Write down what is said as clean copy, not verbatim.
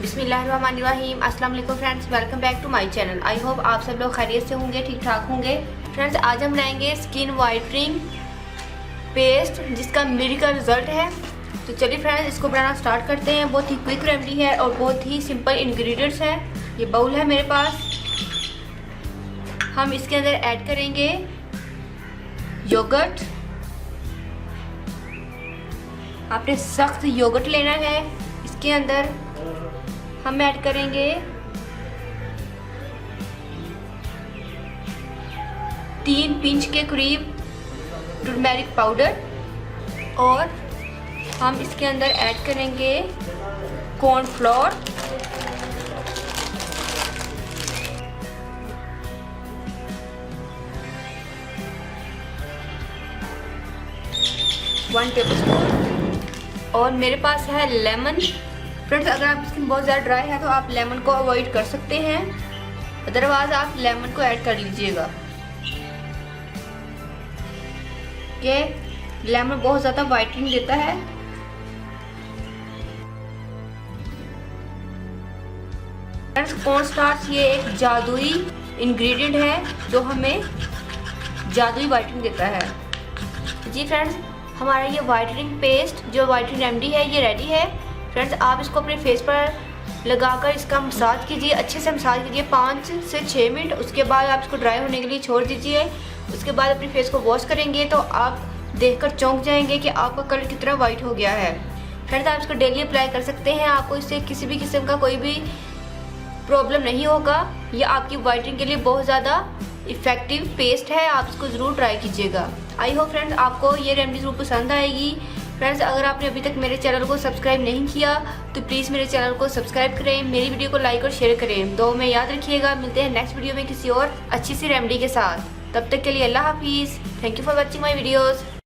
बिस्मिल्लाहिर्रहमानिर्रहीम। अस्सलाम वालेकुम friends, welcome back to my channel. I hope आप सब लोग खैरियत से होंगे, ठीक ठाक होंगे। फ्रेंड्स, आज हम बनाएंगे स्किन वाइटनिंग पेस्ट जिसका मिरेकल रिजल्ट है। तो चलिए फ्रेंड्स, इसको बनाना स्टार्ट करते हैं। बहुत ही क्विक रेमेडी है और बहुत ही सिंपल इंग्रेडिएंट्स है। ये बाउल है मेरे पास, हम इसके अंदर ऐड करेंगे योगर्ट। आपने सख्त योगर्ट लेना है। इसके अंदर हम ऐड करेंगे 3 पिंच के करीब टर्मेरिक पाउडर और हम इसके अंदर ऐड करेंगे कॉर्नफ्लोर, वन टेबलस्पून। और मेरे पास है लेमन। फ्रेंड्स, अगर आप स्किन बहुत ज़्यादा ड्राई है तो आप लेमन को अवॉइड कर सकते हैं, अदरवाइज आप लेमन को ऐड कर लीजिएगा। ये लेमन बहुत ज़्यादा वाइटनिंग देता है। फ्रेंड्स, कॉर्नस्टार्च ये एक जादुई इंग्रेडिएंट है जो हमें जादुई वाइटनिंग देता है। जी फ्रेंड्स, हमारा ये वाइटनिंग पेस्ट जो वाइटनिंग रेमेडी है ये रेडी है। फ्रेंड्स, आप इसको अपने फेस पर लगाकर इसका मसाज कीजिए, अच्छे से मसाज कीजिए 5 से 6 मिनट। उसके बाद आप इसको ड्राई होने के लिए छोड़ दीजिए। उसके बाद अपने फेस को वॉश करेंगे तो आप देखकर चौंक जाएंगे कि आपका कलर कितना वाइट हो गया है। फ्रेंड्स, आप इसको डेली अप्लाई कर सकते हैं, आपको इससे किसी भी किस्म का कोई भी प्रॉब्लम नहीं होगा। ये आपकी वाइटनिंग के लिए बहुत ज़्यादा इफ़ेक्टिव पेस्ट है, आप इसको ज़रूर ट्राई कीजिएगा। आई होप फ्रेंड्स आपको ये रेमेडी ज़रूर पसंद आएगी। फ्रेंड्स, अगर आपने अभी तक मेरे चैनल को सब्सक्राइब नहीं किया तो प्लीज़ मेरे चैनल को सब्सक्राइब करें, मेरी वीडियो को लाइक और शेयर करें। दो में याद रखिएगा। मिलते हैं नेक्स्ट वीडियो में किसी और अच्छी सी रेमेडी के साथ। तब तक के लिए अल्लाह हाफिज़। Thank you for watching my videos.